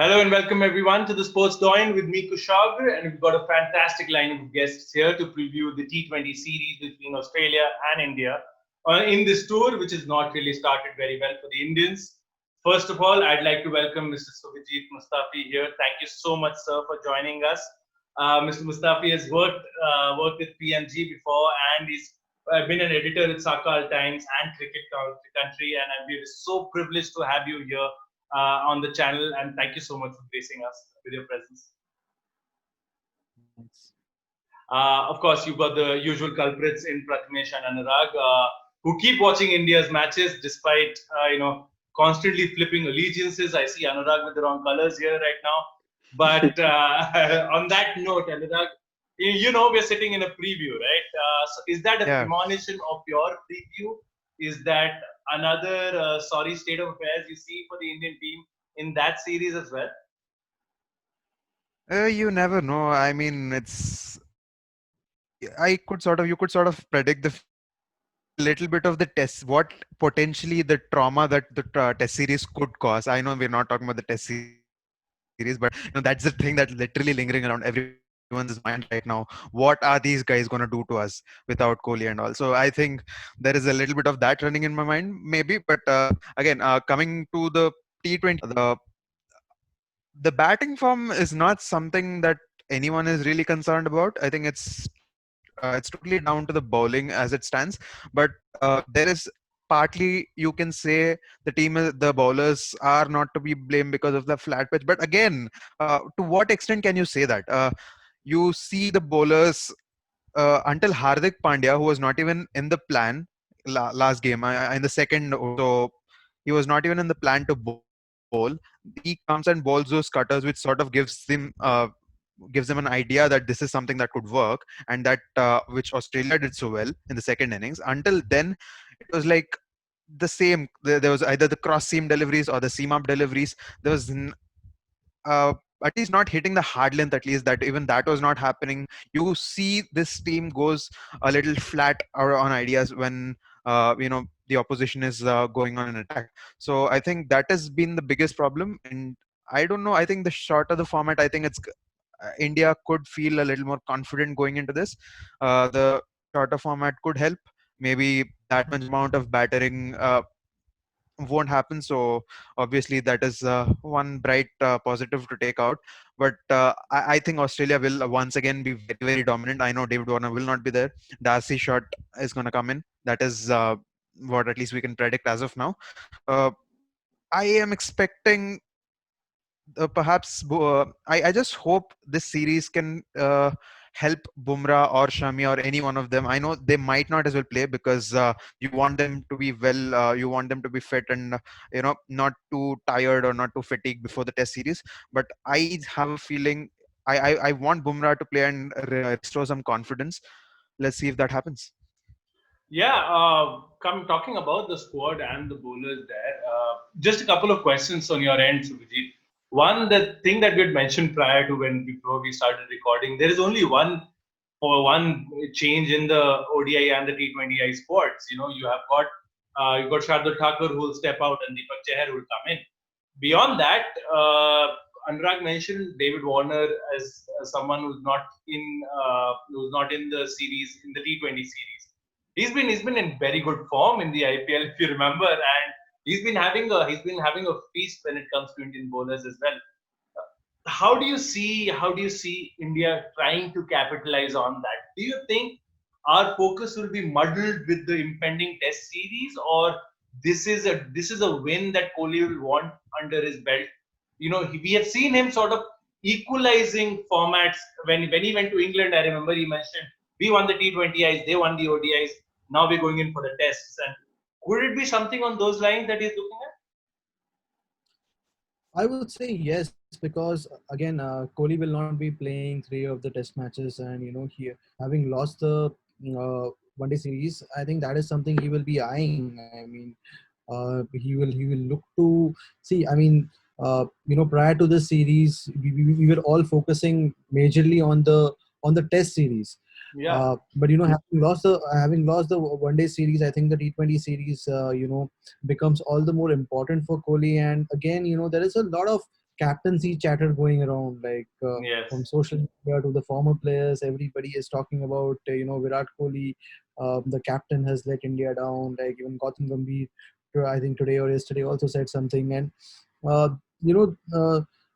Hello and welcome everyone to the Sports Doin with me Kushagra, and we've got a fantastic lineup of guests here to preview the T20 series between Australia and India in this tour, which has not really started very well for the Indians. First of all, I'd like to welcome Mr. Suvajit Mustafi here. Thank you so much, sir, for joining us. Mr. Mustafi has worked with PMG before, and he's been an editor at Sakal Times and Cricket Country, and we're so privileged to have you here on the channel, and thank you so much for gracing us with your presence. Thanks. Of course, you've got the usual culprits in Prathamesh and Anurag, who keep watching India's matches despite constantly flipping allegiances. I see Anurag with the wrong colors here right now. But on that note, Anurag, we're sitting in a preview, right? So is that a Yeah. premonition of your preview? Is that another sorry state of affairs you see for the Indian team in that series as well? You never know. I mean, you could sort of predict the little bit of the test, what potentially the trauma that the test series could cause. I know we're not talking about the test series, but that's the thing that's literally lingering around everyone's mind right now. What are these guys going to do to us without Kohli and all? So I think there is a little bit of that running in my mind, maybe. But again, coming to the T20, the batting form is not something that anyone is really concerned about. I think it's totally down to the bowling as it stands. But there is partly, you can say, the bowlers are not to be blamed because of the flat pitch. But again, to what extent can you say that? You see the bowlers until Hardik Pandya, who was not even in the plan last game, in the second, so he was not even in the plan to bowl. He comes and bowls those cutters, which sort of gives them an idea that this is something that could work, and that which Australia did so well in the second innings. Until then, it was like the same. There was either the cross seam deliveries or the seam up deliveries. There was at least not hitting the hard length. At least that even that was not happening. You see, this team goes a little flat on ideas when the opposition is going on an attack. So I think that has been the biggest problem. And I don't know. I think the shorter the format, I think it's India could feel a little more confident going into this. The shorter format could help. Maybe that much amount of battering won't happen. So obviously that is one bright positive to take out. But I think Australia will once again be very, very dominant. I know David Warner will not be there. Darcy shot is going to come in. That is what at least we can predict as of now. I am expecting I just hope this series can help Bumrah or Shami or any one of them. I know they might not as well play because you want them to be well, you want them to be fit and not too tired or not too fatigued before the test series. But I have a feeling I want Bumrah to play and restore some confidence. Let's see if that happens. Yeah, talking about the squad and the bowlers there, just a couple of questions on your end, Subhajit. One, the thing that we had mentioned prior to before we started recording, there is only one change in the ODI and the T20I squads. You've got Shardul Thakur who will step out and Deepak Chahar who will come in. Beyond that, Anurag mentioned David Warner as someone who's not in the series in the T20 series. He's been in very good form in the IPL, if you remember, and he's been having a feast when it comes to Indian bowlers as well. How do you see India trying to capitalize on that? Do you think our focus will be muddled with the impending Test series, or this is a win that Kohli will want under his belt? We have seen him sort of equalizing formats when he went to England. I remember he mentioned we won the T20Is, they won the ODIs. Now we're going in for the tests, and could it be something on those lines that he's looking at? I would say yes, because again, Kohli will not be playing three of the test matches, and he having lost the one day series. I think that is something he will be eyeing. I mean, he will look to see. I mean, prior to the series, we were all focusing majorly on the test series. Yeah. But having lost the one day series, I think the T20 series becomes all the more important for Kohli. And again, there is a lot of captaincy chatter going around, like from Yes. social media to the former players. Everybody is talking about Virat Kohli. The captain has let India down. Like even Gautam Gambhir, I think today or yesterday also said something, and uh, you know.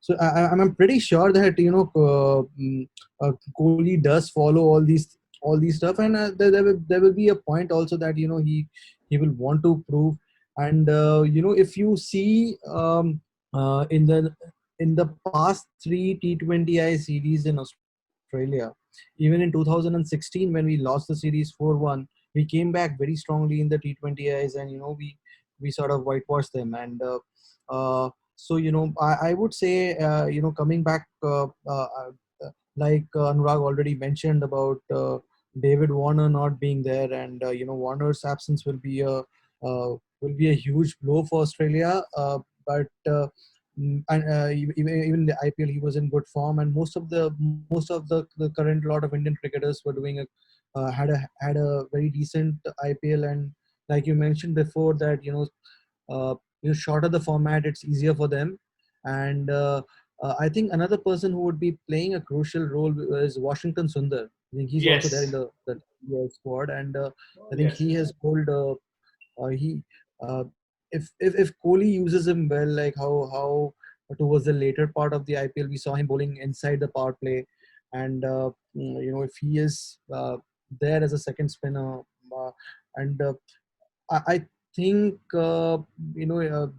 So I'm pretty sure that Kohli does follow all these stuff, and there will be a point also that he will want to prove. And if you see in the past three T20I series in Australia, even in 2016 when we lost the series 4-1, we came back very strongly in the T20Is, and we sort of whitewashed them. And so I would say coming back like Anurag already mentioned about David Warner not being there, and Warner's absence will be a huge blow for Australia. But and even in the IPL, he was in good form, and most of the current lot of Indian cricketers were doing had a very decent IPL. And like you mentioned before, that shorter the format, it's easier for them. And I think another person who would be playing a crucial role is Washington Sundar. I think he's also there in Yes. the squad, and I think Yes. he has pulled. He if Kohli uses him well, like how towards the later part of the IPL we saw him bowling inside the power play, and if he is there as a second spinner, and I think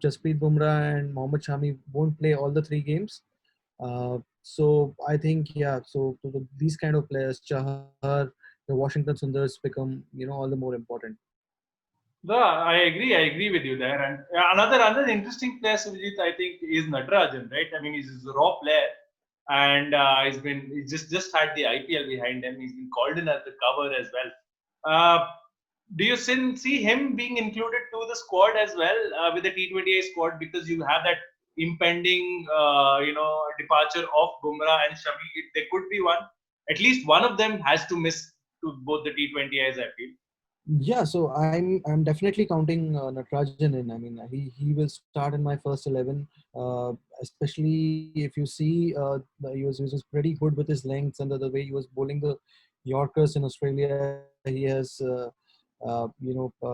Jasprit Bumrah and Mohammad Shami won't play all the three games. So I think, yeah. So these kind of players, Chahar, the Washington Sundars, become all the more important. No, I agree. I agree with you there. And another interesting player, Suvajit, I think, is Natarajan, right? I mean, he's a raw player, and he just had the IPL behind him. He's been called in as the cover as well. Do you see him being included to the squad as well with the T20I squad, because you have that impending, departure of Bumrah and Shami? There could be one. At least one of them has to miss to both the T20Is, I feel. Yeah, so I'm definitely counting Natarajan in. I mean, he will start in my first 11, especially if you see he was pretty good with his lengths, and the way he was bowling the Yorkers in Australia. He has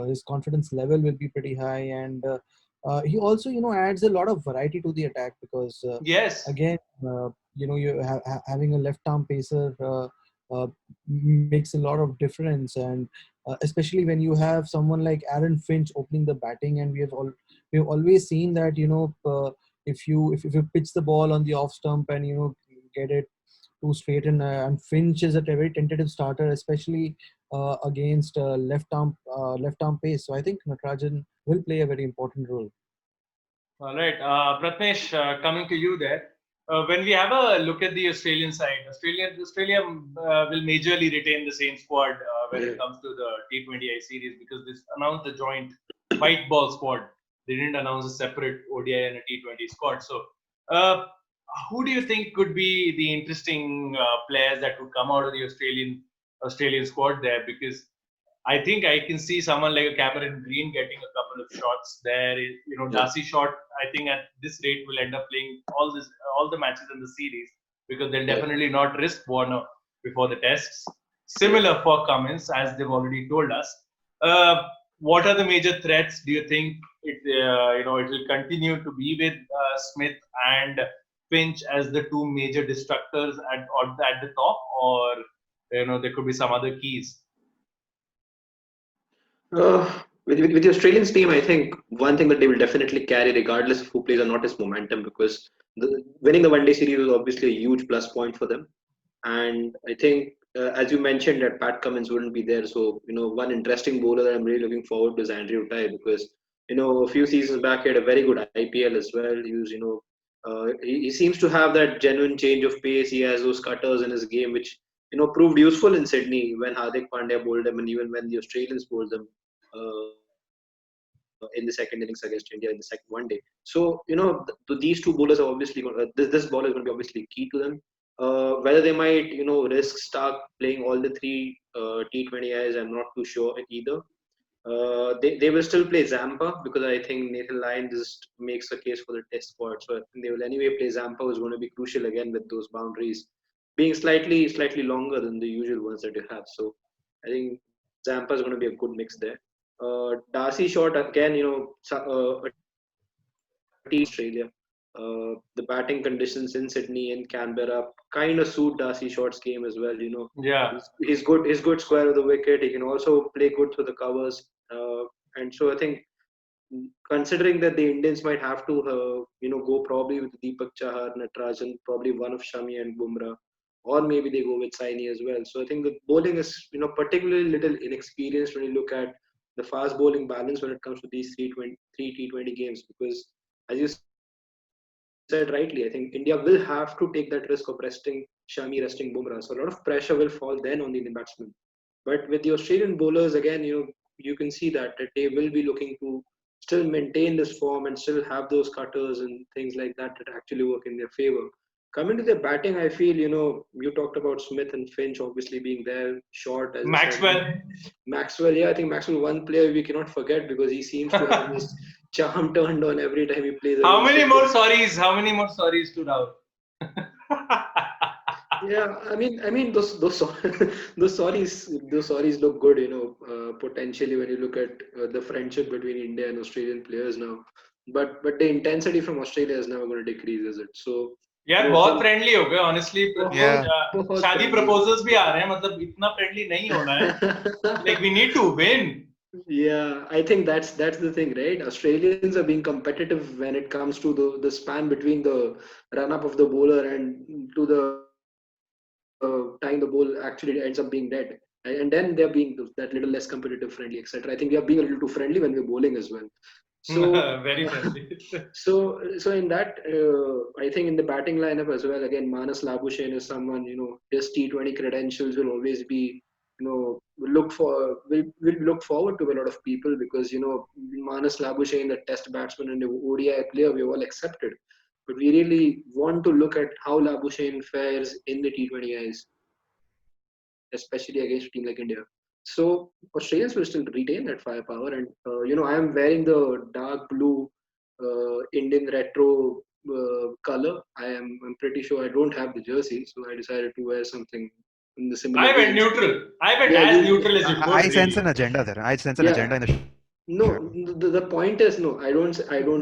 his confidence level will be pretty high, and he also adds a lot of variety to the attack, because Yes. again you having a left arm pacer makes a lot of difference. And especially when you have someone like Aaron Finch opening the batting, and we've always seen that if you pitch the ball on the off stump and get it too straight, and Finch is a very tentative starter, especially against left arm pace. So I think Natarajan will play a very important role. All right, Pratmesh, coming to you there. When we have a look at the Australian side, Australia will majorly retain the same squad when it comes to the T20I series, because they announced the joint white ball squad. They didn't announce a separate ODI and a T20 squad. So, uh, who do you think could be the interesting players that would come out of the Australian squad there? Because I think I can see someone like a Cameron Green getting a couple of shots there. Darcy Short, I think at this rate will end up playing all the matches in the series, because they'll definitely not risk Warner before the tests. Similar for Cummins, as they've already told us. Uh, what are the major threats? Do you think it will continue to be with Smith and Finch as the two major destructors at the top, or there could be some other keys? With the Australians team, I think one thing that they will definitely carry, regardless of who plays or not, is momentum, because winning the one day series was obviously a huge plus point for them. And I think, as you mentioned, that Pat Cummins wouldn't be there. So, one interesting bowler that I'm really looking forward to is Andrew Tye, because, a few seasons back, he had a very good IPL as well. He was, he seems to have that genuine change of pace. He has those cutters in his game, which, proved useful in Sydney when Hardik Pandya bowled them, and even when the Australians bowled them in the second innings against India in the second one day. So, these two bowlers are obviously this ball is going to be obviously key to them. Whether they might, risk Stark playing all the three T20Is, I'm not too sure either. They will still play Zampa because I think Nathan Lyon just makes a case for the test squad. So I think they will anyway play Zampa, who's going to be crucial again with those boundaries being slightly longer than the usual ones that you have. So I think Zampa is going to be a good mix there. Darcy Short again, a team Australia. The batting conditions in Sydney and Canberra kind of suit Darcy Short's game as well. Yeah. He's good. He's good square of the wicket. He can also play good through the covers. And so I think, considering that the Indians might have to, go probably with Deepak Chahar, Natarajan, probably one of Shami and Bumrah, or maybe they go with Saini as well. So I think the bowling is, particularly little inexperienced when you look at the fast bowling balance when it comes to these three T20 games. Because, as you said rightly, I think India will have to take that risk of resting Shami, resting Bumrah. So a lot of pressure will fall then on the Indian batsmen. But with the Australian bowlers, again, you can see that they will be looking to still maintain this form and still have those cutters and things like that actually work in their favor. Coming to their batting, I feel, you talked about Smith and Finch obviously being there, short, as you said. Maxwell. Maxwell, yeah, I think Maxwell, one player we cannot forget because he seems to have his charm turned on every time he plays. How many against more India. sorries? How many more sorries to Rahul? Yeah, I mean those sorries look good, potentially when you look at the friendship between India and Australian players now. But the intensity from Australia is never going to decrease, is it? So, यार बहुत friendly हो गए honestly Yeah. बहुत शादी friendly. Proposals भी आ रहे हैं मतलब इतना फ्रेंडली नहीं होना है like we need to win. Yeah, I think that's the thing, right? Australians are being competitive when it comes to the span between the run up of the bowler and to the time the ball actually ends up being dead. And then they're being that little less competitive, friendly, etc. I think we are being a little too friendly when we're bowling as well. So, Very friendly. so in that, I think in the batting lineup as well, again, Manas Labuschagne is someone, his T20 credentials will always be, will look forward to a lot of people because, Manas Labuschagne, the test batsman and the ODI player, we all accepted. But we really want to look at how Labuschagne fares in the T20Is, especially against a team like India. So Australians will still retain that firepower, and I am wearing the dark blue Indian retro color. I'm pretty sure I don't have the jersey, so I decided to wear something in the similar I went vein. neutral. I went Yeah, as you. neutral as you I could sense an really. agenda there. I sense an Yeah. agenda in the shirt. No, the point is no. I don't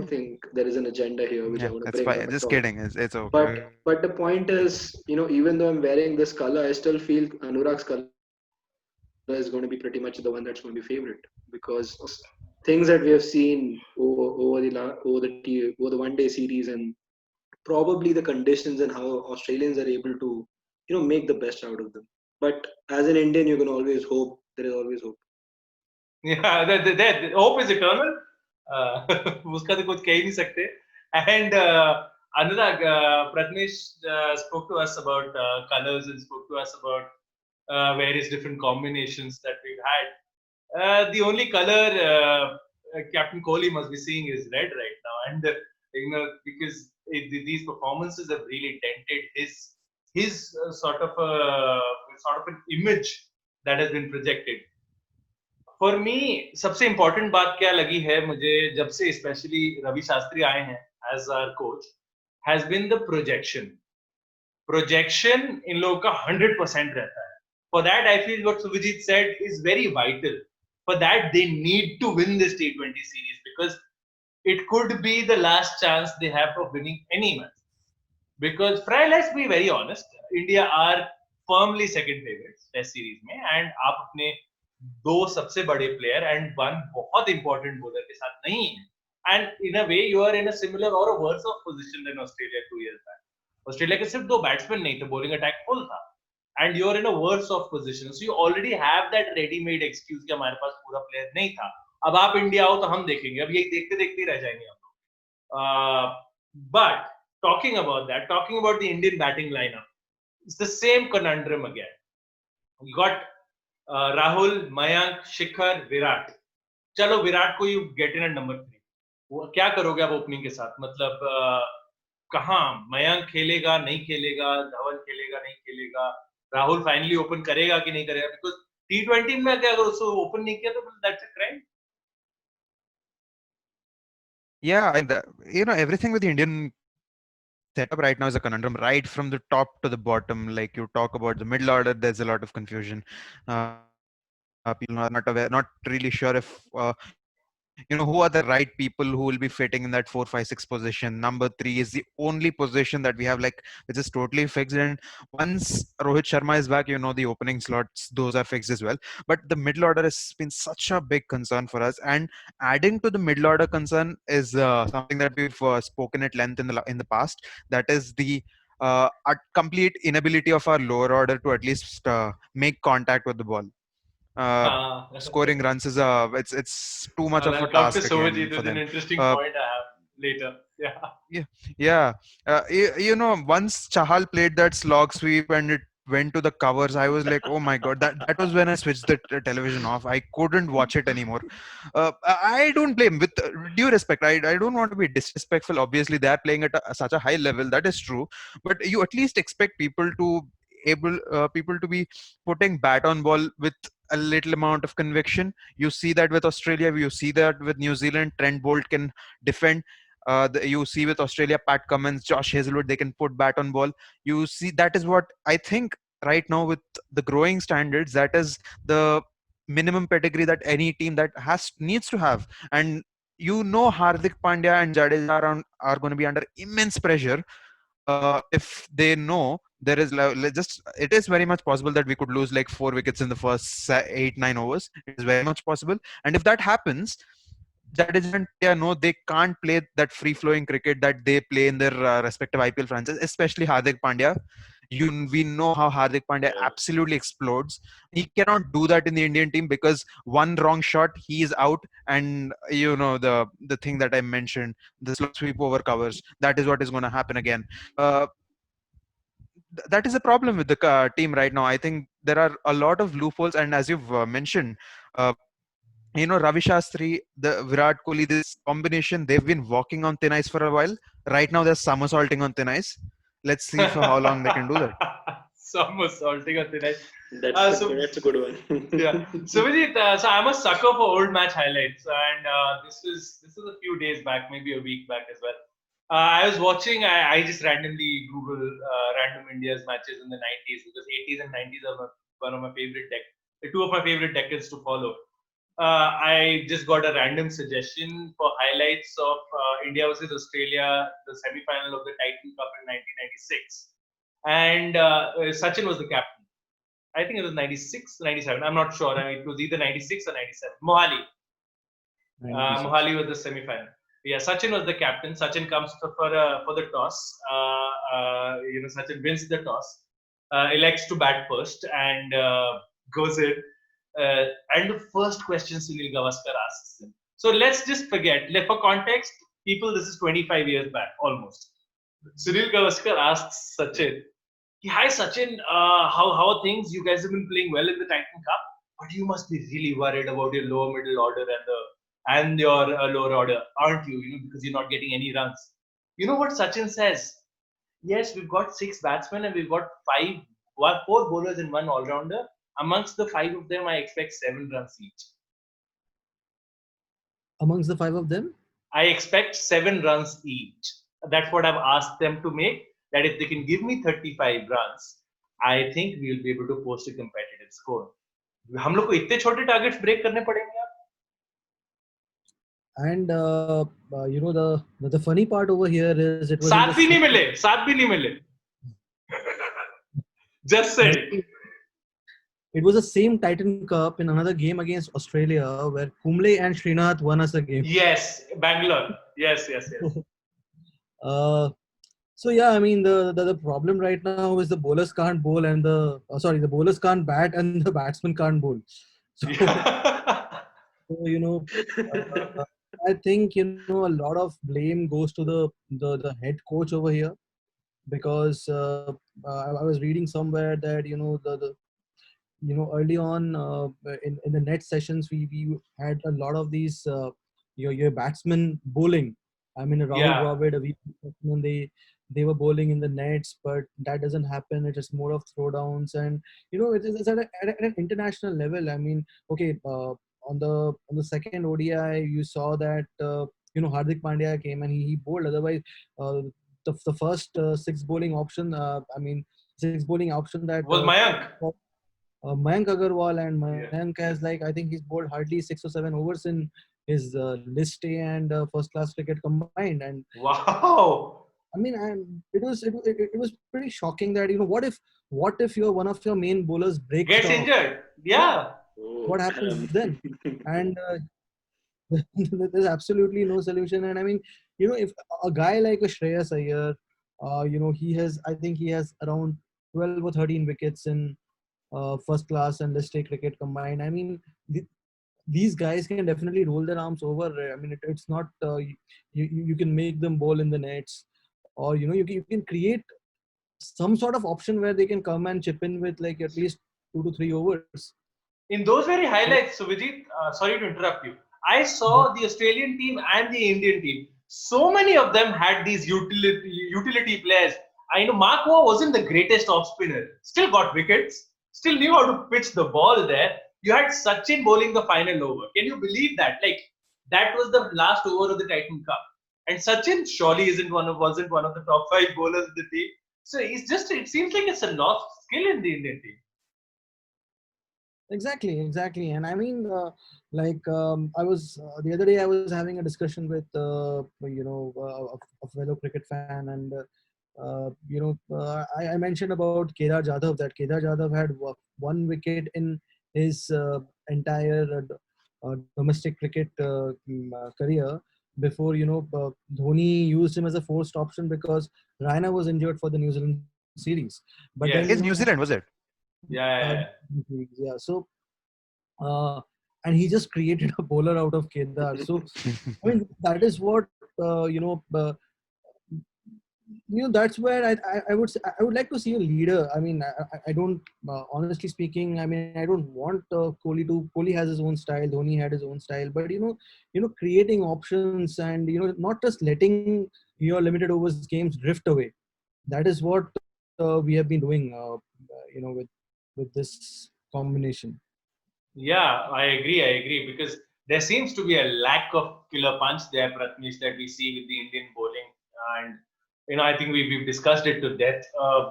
think there is an agenda here which I Yeah, want to it's bring up fine. at Just all. kidding. It's okay. But the point is, even though I'm wearing this color, I still feel Anurag's color is going to be pretty much the one that's going to be favorite because things that we have seen over the one day series and probably the conditions and how Australians are able to make the best out of them. But as an Indian, you can always hope. There is always hope. Yeah, that hope is eternal. उसका तो कुछ कह ही नहीं सकते. And Anurag, Pratnesh spoke to us about colors and spoke to us about various different combinations that we've had. The only color Captain Kohli must be seeing is red right now, and because these performances have really dented his sort of an image that has been projected. For me सबसे important बात क्या लगी है मुझे जब से specially Ravi Shastri आए हैं as our coach has been the projection इन लोगों का 100% रहता है for that I feel what Suvijit said is very vital for that they need to win this T20 series because it could be the last chance they have of winning any match. Because let's be very honest, India are firmly second favorites test series में and आप अपने दो सबसे बड़े player and one बहुत important bowler के साथ नहीं है and in a way you are in a similar और a worse of position than Australia 2 years back Australia के सिर्फ दो बैट्समैन नहीं थे बॉलिंग अटैक फुल था and you are in a worse of position so you already have that readymade excuse कि हमारे पास पूरा प्लेयर नहीं था अब आप इंडिया आओ तो हम देखेंगे अब ये देखते देखते ही रह जाएंगे हम लोग but talking about the Indian batting lineup, it's the same conundrum again. You got Rahul, Mayank, Shikhar, Virat. चलो विराट को यू गेट इन नंबर 3. क्या करोगे आप ओपनिंग के साथ मतलब कहाँ मयंक खेलेगा नहीं खेलेगा धवन खेलेगा नहीं खेलेगा राहुल फाइनली ओपन करेगा कि नहीं करेगा बिकॉज T20 में अगर उसको ओपन नहीं किया तो that's a crime Yeah, and everything with the Indian setup right now is a conundrum, right from the top to the bottom. Like you talk about the middle order, there's a lot of confusion. People are not aware, not really sure if who are the right people who will be fitting in that 4, 5, 6 position. Number three is the only position that we have, like, which is totally fixed. And once Rohit Sharma is back, the opening slots, those are fixed as well. But the middle order has been such a big concern for us. And adding to the middle order concern is something that we've spoken at length in the past. That is the a complete inability of our lower order to at least make contact with the ball. Scoring runs is it's too much Well, of a I'll come to task again Suvajit for with an them. interesting Uh, point I have later. Yeah. yeah, yeah. Once Chahal played that slog sweep and it went to the covers, I was like, oh my god, that was when I switched the television off. I couldn't watch it anymore. I don't blame, with due respect. I don't want to be disrespectful. Obviously, they are playing at such a high level. That is true, but you at least expect people to be putting bat on ball with a little amount of conviction. You see that with Australia. You see that with New Zealand. Trent Bolt can defend. You see with Australia, Pat Cummins, Josh Hazelwood, they can put bat on ball. You see, that is what I think right now with the growing standards. That is the minimum pedigree that any team that has needs to have. And Hardik Pandya and Jadeja are going to be under immense pressure. If they know there is just it is very much possible that we could lose like 4 wickets in the first 8, 9 overs. It is very much possible, and if that happens, Jadeja and Pandya know they can't play that free flowing cricket that they play in their respective IPL franchises, especially Hardik Pandya. We know how Hardik Pandya Yeah. absolutely explodes. He cannot do that in the Indian team because one wrong shot, he is out. And the thing that I mentioned, the slog sweep over covers, that is what is going to happen again. Uh, that is a problem with the team right now. I think there are a lot of loopholes, and as you've mentioned, uh, Ravi Shastri, the Virat Kohli, this combination, they've been walking on thin ice for a while. Right now, they're somersaulting on thin ice. Let's see for how long they can do that. Some assaulting on the night. That's So that's a good yeah, one. so Vijit, so I'm a sucker for old match highlights, and this is a few days back, maybe a week back as well. I was watching. I just randomly Google random India's matches in the 90s because 80s and 90s are one of my favorite two of my favorite decades to follow. I just got a random suggestion for highlights of India versus Australia, the semi-final of the Titan Cup in 1996, and Sachin was the captain. I think it was 96, 97. I'm not sure. It was either 96 or 97. '96. Mohali was the semi-final. Yeah, Sachin was the captain. Sachin comes for the toss. Sachin wins the toss, elects to bat first, and goes in. And the first question Sunil Gavaskar asks him. So let's just forget. For context, people, this is 25 years back almost. Sunil Gavaskar asks Sachin, "Hi Sachin, how are things? You guys have been playing well in the Titan Cup, but you must be really worried about your lower middle order and your lower order, aren't you? Because you're not getting any runs." You know what Sachin says? Yes, we've got six batsmen and we've got four bowlers and one all rounder. Amongst the five of them, I expect 7 runs each. Amongst the five of them, I expect 7 runs each. That's what I've asked them to make. That if they can give me 35 runs, I think we'll be able to post a competitive score. हम लोग को इतने छोटे targets break करने पड़ेंगे यार. and the funny part over here is it was in the सात भी नहीं same. मिले, सात भी नहीं मिले. Just saying. It was the same Titan Cup in another game against Australia where Kumble and Srinath won us a game. Yes, Bangalore. Yes, yes, yes. Uh, so yeah, I mean the problem right now is the bowlers can't bowl and the bowlers can't bat and the batsmen can't bowl. So, so I think a lot of blame goes to the head coach over here because I was reading somewhere that early on in the net sessions we had a lot of these your batsmen bowling. I mean Rahul Yeah. Dravid, a VP batsman, they were bowling in the nets, but that doesn't happen. It is more of throwdowns, and it's at an international level. I mean, okay, on the second ODI you saw that Hardik Pandya came and he bowled. Otherwise, the first six bowling option, six bowling option that Was Mayank? Mayank Agarwal, and Yeah. Mayank has, like, I think he's bowled hardly 6 or 7 overs in his list A and first class cricket combined. And Wow. it was pretty shocking that, what if one of your main bowlers breaks Gets down? injured. What Yeah. Oh, what happens damn. then? And there's absolutely no solution. And if a guy like a Shreyas Iyer, I think he has around 12 or 13 wickets in first class and list A cricket combined. These guys can definitely roll their arms over. It's not, you can make them bowl in the nets, or you can create some sort of option where they can come and chip in with, like, at least 2 to 3 overs. In those very So, highlights, Suvajit, sorry to interrupt you. I yeah, saw the Australian team and the Indian team. So many of them had these utility players. I know Mark Waugh wasn't the greatest off spinner, still got wickets, still knew how to pitch the ball there. You had Sachin bowling the final over. Can you believe that? Like, that was the last over of the Titan Cup, and Sachin surely wasn't one of the top five bowlers of the team. So it seems like it's a lost skill in the Indian team. exactly. And I was the other day I was having a discussion with a fellow cricket fan, and I mentioned about Kedar Jadhav, that Kedar Jadhav had one wicket in his entire domestic cricket career before Dhoni used him as a forced option because Raina was injured for the New Zealand series. But then Yes. Against New Zealand, was it? uh, Yeah. yeah. So uh, and he just created a bowler out of Kedar. So that is what that's where I would like to see a leader. I don't, honestly speaking, I don't want Kohli has his own style, Dhoni had his own style, but creating options, and not just letting your limited overs games drift away. That is what we have been doing, with this combination. Yeah, I agree because there seems to be a lack of killer punch there, Pratnesh, that we see with the Indian bowling, and I think we've discussed it to death.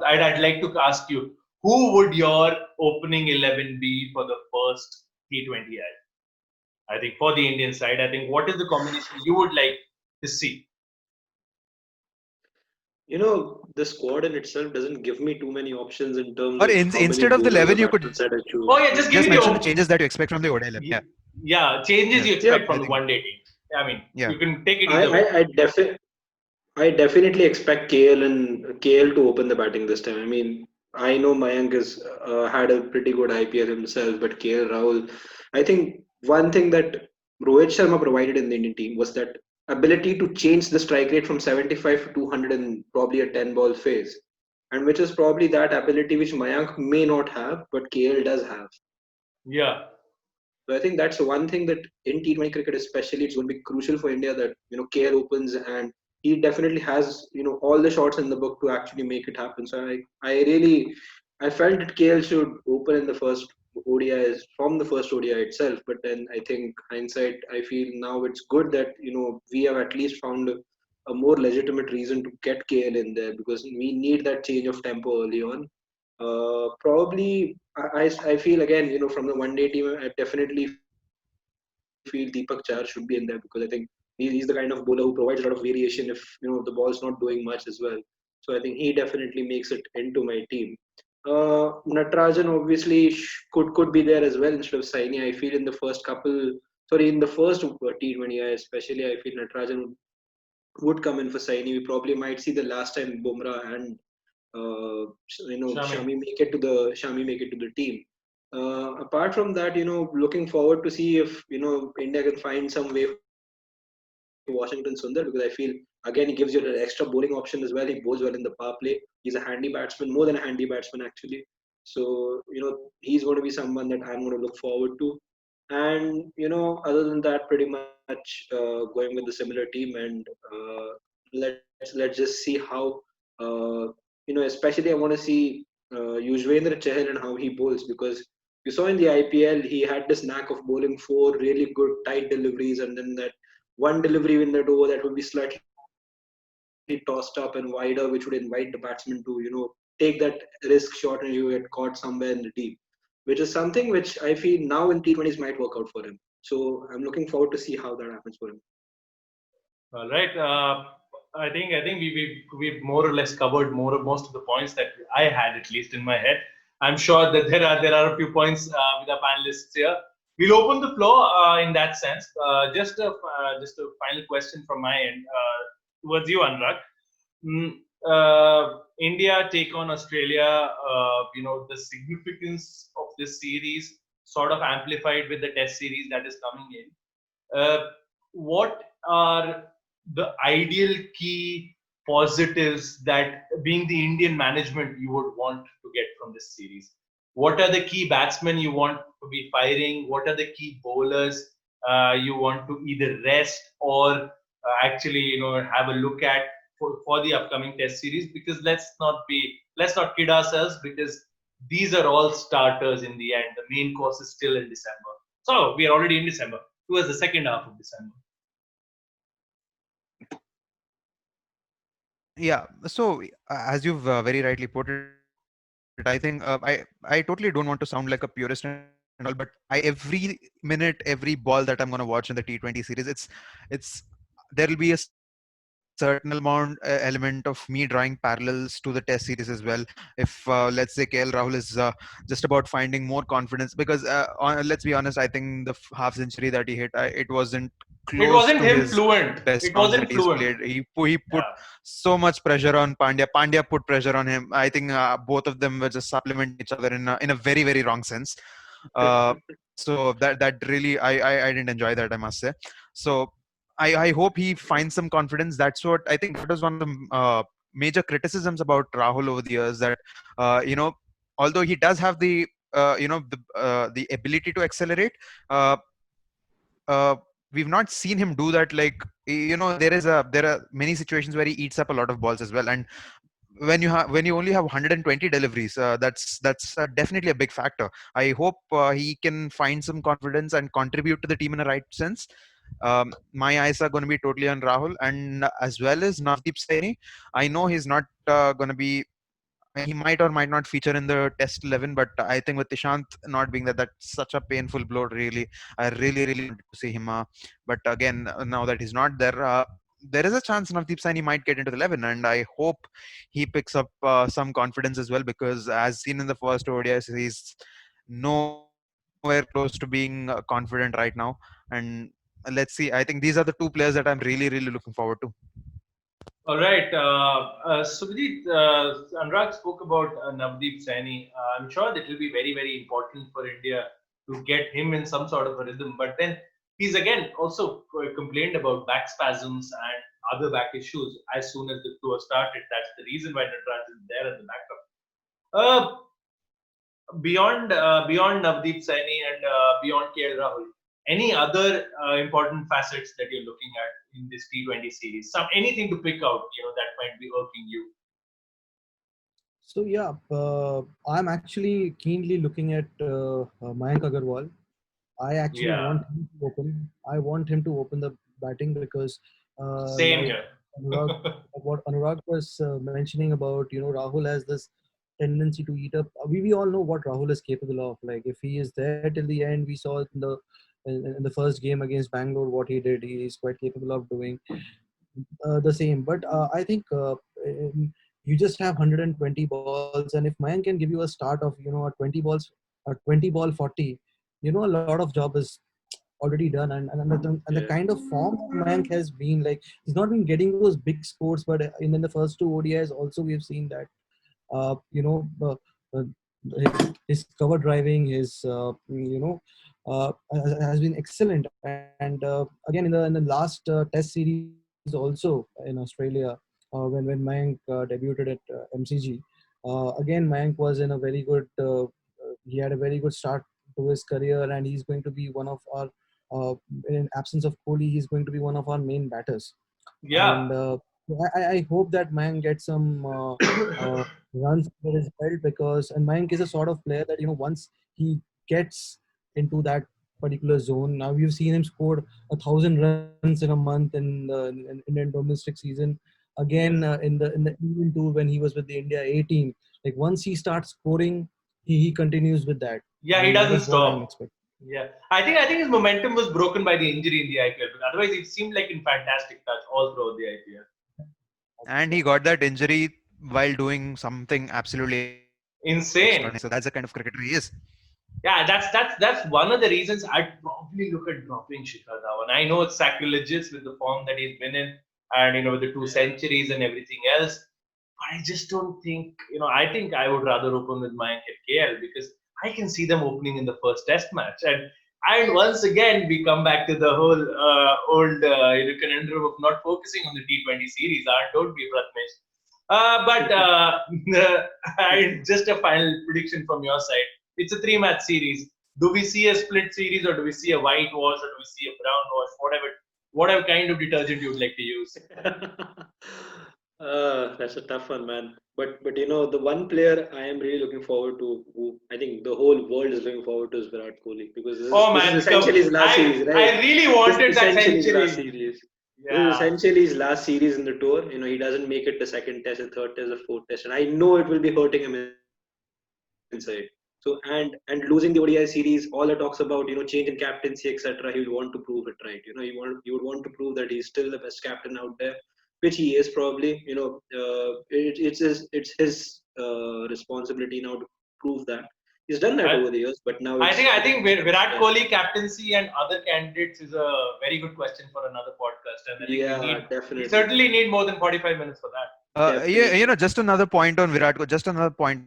I'd like to ask you, who would your opening 11 be for the first T20I? I think for the Indian side, I think what is the combination you would like to see? The squad in itself doesn't give me too many options in terms Or of how many instead of the bowlers or 11, you could batsmen side I choose. Oh yeah, just give just me the mention the changes that you expect from the ODI 11. Yeah, yeah changes yeah, you Yeah, expect from I the think, one day team. I mean, yeah. you can take it I either way. I, I, defi- I definitely expect KL to open the batting this time. I mean, I know Mayank has had a pretty good IPL himself, but KL Rahul, I think one thing that Rohit Sharma provided in the Indian team was that ability to change the strike rate from 75 to 200 in probably a 10 ball phase, and which is probably that ability which Mayank may not have, but KL does have. Yeah. So I think that's one thing that in T20 cricket especially it's going to be crucial for India that KL opens, and he definitely has all the shots in the book to actually make it happen. So I felt that KL should open in the first ODIs from the first ODI itself, but then I think hindsight I feel now it's good that we have at least found a more legitimate reason to get KL in there because we need that change of tempo early on. Probably, I feel again, from the one day team, I definitely feel Deepak Char should be in there because I think he's the kind of bowler who provides a lot of variation if the ball's not doing much as well. So I think he definitely makes it into my team. Natarajan obviously could be there as well instead of Saini. I feel in the first T20I especially, I feel Natarajan would come in for Saini. We probably might see the last time Bumrah and Shami. Shami make it to the team. Apart from that, looking forward to see if India can find some way for Washington Sundar because I feel again he gives you an extra bowling option as well. He bowls well in the power play. He's a handy batsman, more than a handy batsman actually. So he's going to be someone that I'm going to look forward to. And other than that, pretty much going with the similar team and let's just see how especially I want to see Yuzvendra Chahal and how he bowls because you saw in the IPL he had this knack of bowling four really good tight deliveries and then that one delivery in that over that would be slightly tossed up and wider, which would invite the batsman to, take that risk shot and you get caught somewhere in the deep, which is something which I feel now in T20s might work out for him. So I'm looking forward to see how that happens for him. All right. I think we've more or less covered most of the points that I had, at least in my head. I'm sure that there are a few points with our panelists here. We'll open the floor in that sense. Just a final question from my end towards you, Anurag. Mm, India take on Australia. The significance of this series sort of amplified with the Test series that is coming in. What are the ideal key positives that, being the Indian management, you would want to get from this series? What are the key batsmen you want to be firing? What are the key bowlers you want to either rest or actually have a look at for the upcoming Test series? Because let's not kid ourselves, because these are all starters in the end. The main course is still in December. So we are already in December, towards the second half of December. Yeah, so as you've very rightly put it, I think I totally don't want to sound like a purist and all, but I every minute, every ball that I'm going to watch in the T20 series, it's there will be a certain element of me drawing parallels to the Test series as well. If let's say KL Rahul is just about finding more confidence, because let's be honest, I think the half century that he hit, it wasn't close to his It wasn't Test him songs that he's fluent. played. It He wasn't put fluent. so much pressure on Pandya. Pandya put pressure on him. I think both of them were just supplementing each other in a very very wrong sense. Uh, so that really I didn't enjoy that, I must say. So I hope he finds some confidence. That's what I think. That was one of the major criticisms about Rahul over the years. That although he does have the ability to accelerate, uh, uh, we've not seen him do that. Like, there are many situations where he eats up a lot of balls as well. And when you only have 120 deliveries, that's definitely a big factor. I hope he can find some confidence and contribute to the team in a right sense. My eyes are going to be totally on Rahul, and as well as Navdeep Saini. I know he's not going to be. He might or might not feature in the Test 11, but I think with Ishant not being there, that's such a painful blow. Really, I really wanted to see him. But again, now that he's not there, there is a chance Navdeep Saini might get into the 11, and I hope he picks up some confidence as well, because as seen in the first ODIs, he's nowhere close to being confident right now. And let's see. I think these are the two players that I'm really looking forward to. All right. Suvajit, Anurag spoke about Navdeep Saini. I'm sure that will be very, very important for India to get him in some sort of a rhythm. But then he's again also complained about back spasms and other back issues as soon as the tour started. That's the reason why Nataraj is there at the backup. Uh, beyond Navdeep Saini and beyond KL Rahul, any other important facets that you're looking at in this T20 series? Anything to pick out, that might be irking you? So yeah, I'm actually keenly looking at Mayank Agarwal. I actually Yeah, want him to open. I want him to open the batting because, same like here. Anurag, what Anurag was mentioning about, Rahul has this tendency to eat up. We all know what Rahul is capable of. Like if he is there till the end, we saw it in the first game against Bangalore what he did. He is quite capable of doing the same. But I think you just have 120 balls, and if Mayank can give you a start of a 20 ball 40, a lot of job is already done. And the Yeah. kind of form Mayank has been, like, he's not been getting those big scores, but in the first two ODIs also we have seen that uh, you know uh, uh, his cover driving, his has been excellent. And again in the last Test series also in Australia, when Mayank debuted at MCG, again Mayank was in a very good he had a very good start to his career, and he's going to be one of our uh, in absence of Kohli, he's going to be one of our main batters. Yeah, And I hope that Mayank gets some runs under his belt, because and Mayank is a sort of player that once he gets into that particular zone. Now we've seen him score 1,000 runs in a month in Indian domestic season. Again, Yes. in the Indian tour when he was with the India A team. Like once he starts scoring, he continues with that, Yeah, he and that doesn't is what I'm stop. expecting. Yeah, I think his momentum was broken by the injury in the IPL. But otherwise, it seemed like in fantastic touch all throughout the IPL. And he got that injury while doing something absolutely extraordinary. So that's the kind of Insane. cricketer he is. Yeah, that's one of the reasons I'd probably look at dropping Shikhar Dhawan. I know it's sacrilegious with the form that he's been in, and with the two centuries and everything else. But I just don't think I think I would rather open with Mayank at KL because I can see them opening in the first Test match, and once again we come back to the whole old conundrum of not focusing on the T20 series. Don't be Pratmesh. But just a final prediction from your side. It's a three-match series. Do we see a split series, or do we see a whitewash, or do we see a brown wash? Whatever kind of detergent you'd like to use. That's a tough one, man. But the one player I am really looking forward to, who I think the whole world is looking forward to, is Virat Kohli, because this is Oh this is man, essentially his last series, right? I really This is wanted that essentially his last century. series. This is Yeah. essentially his last series in the tour. He doesn't make it the second test, the third test, the fourth test, and I know it will be hurting him inside. So and losing the ODI series, all the talks about change in captaincy, etc. He would want to prove it, right? He would want to prove that he's still the best captain out there, which he is probably. It's his responsibility now to prove that. He's done that I, over the years, but now I think Virat yeah, Kohli captaincy and other candidates is a very good question for another podcast, and I think yeah, we definitely, certainly need more than 45 minutes for that. Yeah, definitely. just another point on Virat. Just another point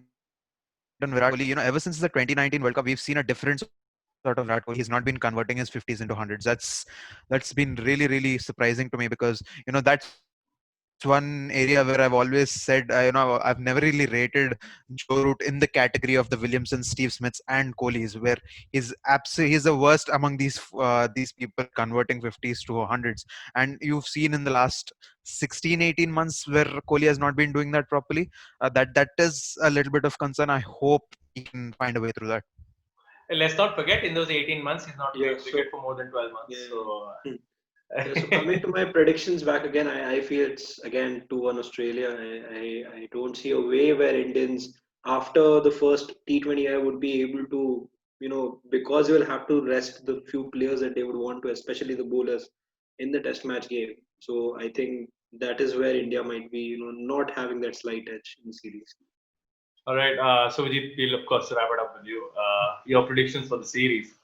on Virat Kohli. Ever since the 2019 World Cup, we've seen a different sort of Virat Kohli. He's not been converting his 50s into hundreds. That's been really surprising to me because that's one area where I've always said I've never really rated Joe Root in the category of the Williamson, Steve Smiths, and Kohli's, where he's the worst among these people converting 50s to hundreds. And you've seen in the last 16-18 months where Kohli has not been doing that properly. That is a little bit of concern. I hope he can find a way through that. And let's not forget, in those 18 months, he's not Yeah. played cricket So for more than 12 months. yeah. So, Hmm. Yeah, so coming to my predictions back again, I feel it's again 2-1 Australia. I don't see a way where Indians, after the first T20I, would be able to, because they will have to rest the few players that they would want to, especially the bowlers, in the test match game. So I think that is where India might be, not having that slight edge in the series. all right. So, Vijit, we'll of course wrap it up with you. Your predictions for the series.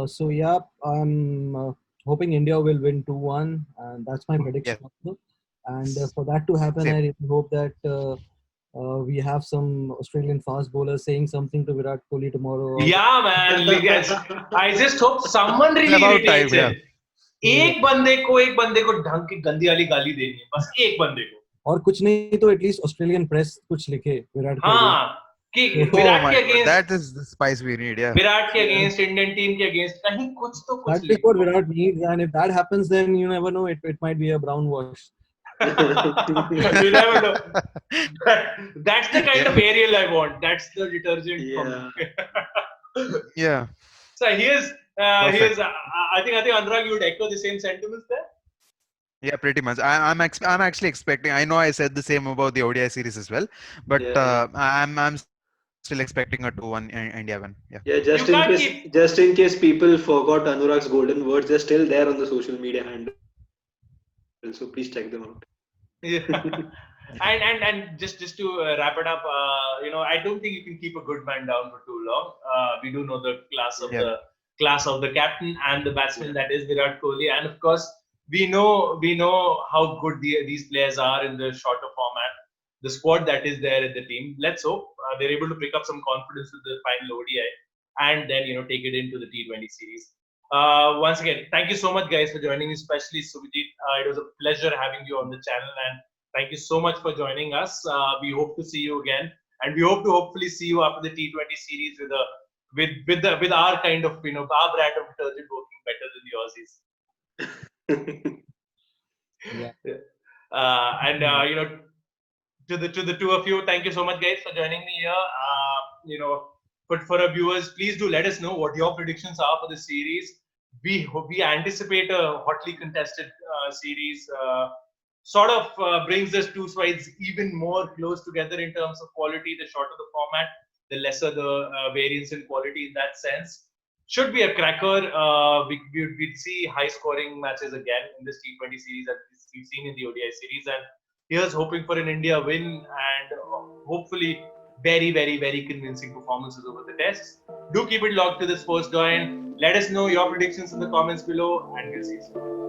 So yeah, I'm hoping India will win 2-1, and that's my prediction Yes, also. And for that to happen, I same. really hope that we have some Australian fast bowlers saying something to Virat Kohli tomorrow. Yeah, man. Yes. I just hope someone It's really about time. irritates Yeah. him. एक बंदे को ढंग की गंदी वाली गाली देनी है बस एक बंदे को और कुछ नहीं तो एटलीस्ट ऑस्ट्रेलियन प्रेस कुछ लिखे विराट के अगेंस्ट हाँ कि Oh विराट के my God, against that is the spice we need. Yeah. Virat के अगेंस्ट इंडियन टीम के अगेंस्ट कहीं कुछ तो that कुछ is what लिखो Virat needs, and if that happens, then you never know. It might be a brown wash. you never know. That's the kind of Yeah. Ariel I want. That's the detergent for Yeah. me. Yeah. So here's Perfect. I think Anurag, you would echo the same sentiments there. Yeah, pretty much. I'm actually expecting. I know I said the same about the ODI series as well, but Yeah. I'm still expecting a 2-1 India win. Yeah. Yeah, You can't keep just in case people forgot Anurag's golden words, they're still there on the social media handle, so please check them out. yeah. And just to wrap it up, I don't think you can keep a good man down for too long. We do know the Yeah. class of the captain and the batsman Yeah. that is Virat Kohli, and of course we know how good these players are in the shorter format. The squad that is there in the team. Let's hope they're able to pick up some confidence with the final ODI, and then take it into the T20 series. Once again, thank you so much, guys, for joining me, especially Suvajit. It was a pleasure having you on the channel, and thank you so much for joining us. We hope to see you again, and we hope to hopefully see you after the T20 series with our kind of our brand of detergent working better than the Aussies. Yeah. And to the two of you, thank you so much, guys, for joining me here. But for our viewers, please do let us know what your predictions are for the series. We anticipate a hotly contested series. Sort of brings us two sides even more close together in terms of quality. The shorter the format, the lesser the variance in quality in that sense. Should be a cracker. We'd see high scoring matches again in this T20 series that we've seen in the ODI series. And here's hoping for an India win and hopefully very, very, very convincing performances over the tests. Do keep it locked to the Sports Doyen. Let us know your predictions in the comments below, and we'll see you soon.